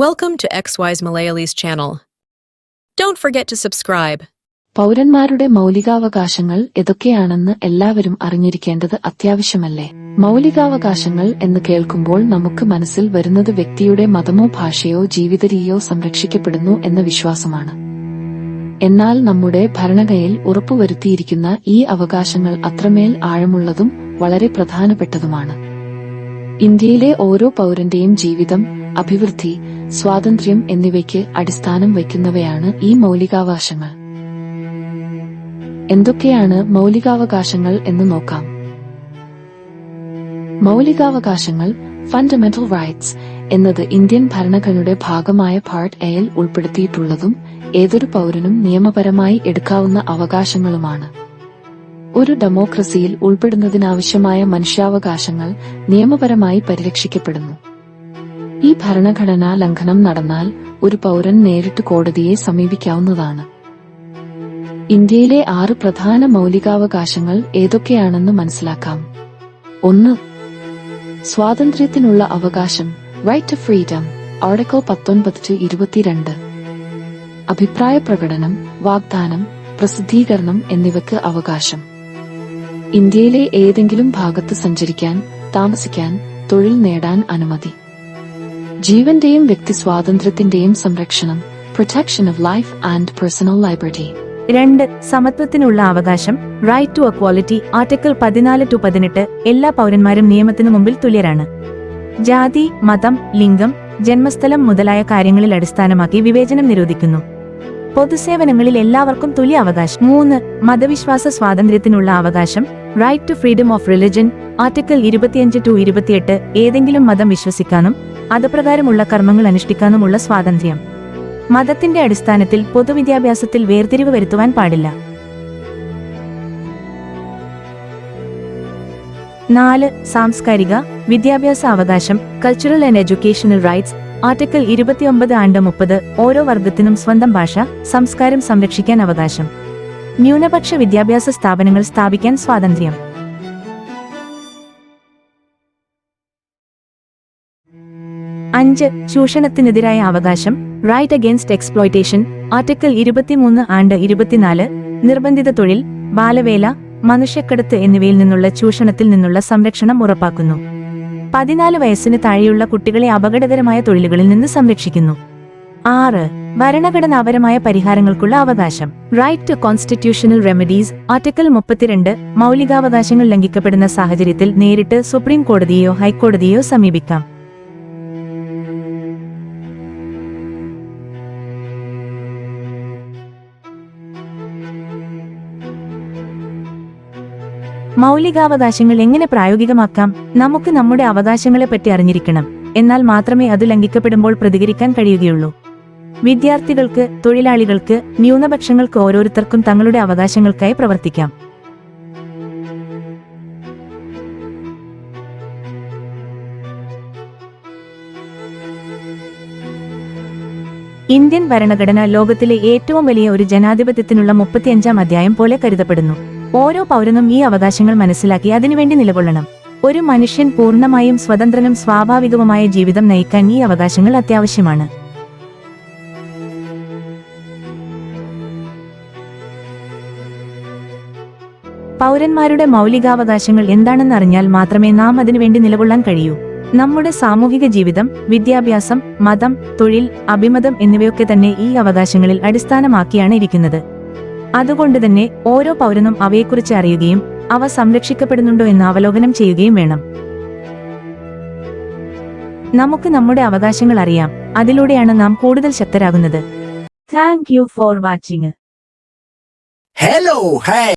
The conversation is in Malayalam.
Welcome to XY's Malayali's channel. Don't forget to subscribe. പൗരന്മാരുടെ മൗലികാവകാശങ്ങൾ ഏതൊക്കെയാണെന്ന് എല്ലാവരും അറിഞ്ഞിരിക്കേണ്ടത് അത്യാവശ്യമല്ലേ? മൗലികാവകാശങ്ങൾ എന്ന് കേൾക്കുമ്പോൾ നമുക്ക് മനസ്സിൽ വരുന്നത് വ്യക്തിയുടെ മതമോ ഭാഷയോ ജീവിതരീതിയോ സംരക്ഷിക്കപ്പെടുന്നു എന്ന വിശ്വാസമാണ്. എന്നാൽ നമ്മുടെ ഭരണഘടനയിൽ ഉറപ്പുവരുത്തിയിരിക്കുന്ന ഈ അവകാശങ്ങൾ അത്രമേൽ ആഴമുള്ളതും വളരെ പ്രധാനപ്പെട്ടതുമാണ്. ഇന്ത്യയിലെ ഓരോ പൗരന്റെയും ജീവിതം, അഭിവൃദ്ധി, സ്വാതന്ത്ര്യം എന്നിവയ്ക്ക് അടിസ്ഥാനം വയ്ക്കുന്നവയാണ് ഈ മൗലികാവകാശങ്ങൾ. എന്തൊക്കെയാണ് മൗലികാവകാശങ്ങൾ എന്ന് നോക്കാം. മൗലികാവകാശങ്ങൾ ഫണ്ടമെന്റൽ റൈറ്റ്സ് എന്നത് ഇന്ത്യൻ ഭരണഘടനയുടെ ഭാഗമായ പാർട്ട് എയിൽ ഉൾപ്പെടുത്തിയിട്ടുള്ളതും ഏതൊരു പൗരനും നിയമപരമായി എടുക്കാവുന്ന അവകാശങ്ങളുമാണ്. ഒരു ഡെമോക്രസിയിൽ ഉൾപ്പെടുന്നതിനാവശ്യമായ മനുഷ്യാവകാശങ്ങൾ നിയമപരമായി പരിരക്ഷിക്കപ്പെടുന്നു. ഈ ഭരണഘടനാ ലംഘനം നടന്നാൽ ഒരു പൗരൻ നേരിട്ട് കോടതിയെ സമീപിക്കാവുന്നതാണ്. ഇന്ത്യയിലെ 6 പ്രധാന മൗലികാവകാശങ്ങൾ ഏതൊക്കെയാണെന്ന് മനസ്സിലാക്കാം. 1. സ്വാതന്ത്ര്യത്തിനുള്ള അവകാശം, റൈറ്റ് ടു ഫ്രീഡം, ആർട്ടിക്കിൾ 19-22. അഭിപ്രായ പ്രകടനം, വാഗ്ദാനം, പ്രസിദ്ധീകരണം എന്നിവയ്ക്ക് അവകാശം. ഇന്ത്യയിലെ ഏതെങ്കിലും ഭാഗത്ത് സഞ്ചരിക്കാൻ, താമസിക്കാൻ, തൊഴിൽ നേടാൻ അനുമതി. ജീവന്റെയും വ്യക്തി സ്വാതന്ത്ര്യത്തിന്റെയും സംരക്ഷണം, protection of life and personal liberty. 2. സമത്വത്തിനുള്ള അവകാശം, റൈറ്റ് ടു എക്വാലിറ്റി, ആർട്ടിക്കിൾ 14-18. എല്ലാ പൗരന്മാരും നിയമത്തിനു മുമ്പിൽ തുല്യരാണ്. ജാതി, മതം, ലിംഗം, ജന്മസ്ഥലം മുതലായ കാര്യങ്ങളിൽ അടിസ്ഥാനമാക്കി വിവേചനം നിരോധിക്കുന്നു. പൊതുസേവനങ്ങളിൽ എല്ലാവർക്കും തുല്യ അവകാശം. 3. മതവിശ്വാസ സ്വാതന്ത്ര്യത്തിനുള്ള അവകാശം, right to freedom of religion, article 25-28. ഏതെങ്കിലും മതം വിശ്വസിക്കാനും അതുപ്രകാരമുള്ള കർമ്മങ്ങൾ അനുഷ്ഠിക്കാനുമുള്ള സ്വാതന്ത്ര്യം. മതത്തിന്റെ അടിസ്ഥാനത്തിൽ പൊതുവിദ്യാഭ്യാസത്തിൽ വേർതിരിവ് വരുത്തുവാൻ പാടില്ല. 4. സാംസ്കാരിക വിദ്യാഭ്യാസ അവകാശം, cultural and educational rights, article 29-30. ഓരോ വർഗത്തിനും സ്വന്തം ഭാഷ, സംസ്കാരം സംരക്ഷിക്കാൻ അവകാശം. ന്യൂനപക്ഷ വിദ്യാഭ്യാസ സ്ഥാപനങ്ങൾ സ്ഥാപിക്കാൻ സ്വാതന്ത്ര്യം. 5. ചൂഷണത്തിനെതിരായ അവകാശം, റൈറ്റ് അഗെയിൻസ്റ്റ് എക്സ്പ്ലോയിറ്റേഷൻ, ആർട്ടിക്കിൾ 23-24. നിർബന്ധിത തൊഴിൽ, ബാലവേല, മനുഷ്യക്കടത്ത് എന്നിവയിൽ നിന്നുള്ള ചൂഷണത്തിൽ നിന്നുള്ള സംരക്ഷണം ഉറപ്പാക്കുന്നു. 14 വയസ്സിന് താഴെയുള്ള കുട്ടികളെ അപകടകരമായ തൊഴിലുകളിൽ നിന്ന് സംരക്ഷിക്കുന്നു. 6. ഭരണഘടനാപരമായ പരിഹാരങ്ങൾക്കുള്ള അവകാശം, right to constitutional remedies, article 32. മൗലികാവകാശങ്ങൾ ലംഘിക്കപ്പെടുന്ന സാഹചര്യത്തിൽ നേരിട്ട് സുപ്രീം കോടതിയെയോ ഹൈക്കോടതിയെയോ സമീപിക്കാം. മൗലികാവകാശങ്ങൾ എങ്ങനെ പ്രായോഗികമാക്കാം? നമുക്ക് നമ്മുടെ അവകാശങ്ങളെപ്പറ്റി അറിഞ്ഞിരിക്കണം. എന്നാൽ മാത്രമേ അത് ലംഘിക്കപ്പെടുമ്പോൾ പ്രതികരിക്കാൻ കഴിയുകയുള്ളൂ. വിദ്യാർത്ഥികൾക്ക്, തൊഴിലാളികൾക്ക്, ന്യൂനപക്ഷങ്ങൾക്ക് ഓരോരുത്തർക്കും തങ്ങളുടെ അവകാശങ്ങൾക്കായി പ്രവർത്തിക്കാം. ഇന്ത്യൻ ഭരണഘടന ലോകത്തിലെ ഏറ്റവും വലിയ ഒരു ജനാധിപത്യത്തിനുള്ള 35-ാം അധ്യായം പോലെ കരുതപ്പെടുന്നു. ഓരോ പൗരനും ഈ അവകാശങ്ങൾ മനസ്സിലാക്കി അതിനുവേണ്ടി നിലകൊള്ളണം. ഒരു മനുഷ്യൻ പൂർണ്ണമായും സ്വതന്ത്രനും സ്വാഭാവികവുമായ ജീവിതം നയിക്കാൻ ഈ അവകാശങ്ങൾ അത്യാവശ്യമാണ്. പൗരന്മാരുടെ മൗലികാവകാശങ്ങൾ എന്താണെന്ന് അറിഞ്ഞാൽ മാത്രമേ നാം അതിനുവേണ്ടി നിലകൊള്ളാൻ കഴിയൂ. നമ്മുടെ സാമൂഹിക ജീവിതം, വിദ്യാഭ്യാസം, മതം, തൊഴിൽ, അഭിമതം എന്നിവയൊക്കെ തന്നെ ഈ അവകാശങ്ങളിൽ അടിസ്ഥാനമാക്കിയാണ് ഇരിക്കുന്നത്. അതുകൊണ്ട് തന്നെ ഓരോ പൗരനും അവയെക്കുറിച്ച് അറിയുകയും അവ സംരക്ഷിക്കപ്പെടുന്നുണ്ടോ എന്ന് അവലോകനം ചെയ്യുകയും വേണം. നമുക്ക് നമ്മുടെ അവകാശങ്ങൾ അറിയാം. അതിലൂടെയാണ് നാം കൂടുതൽ ശക്തരാകുന്നത്. Thank you for watching. Hello, hey.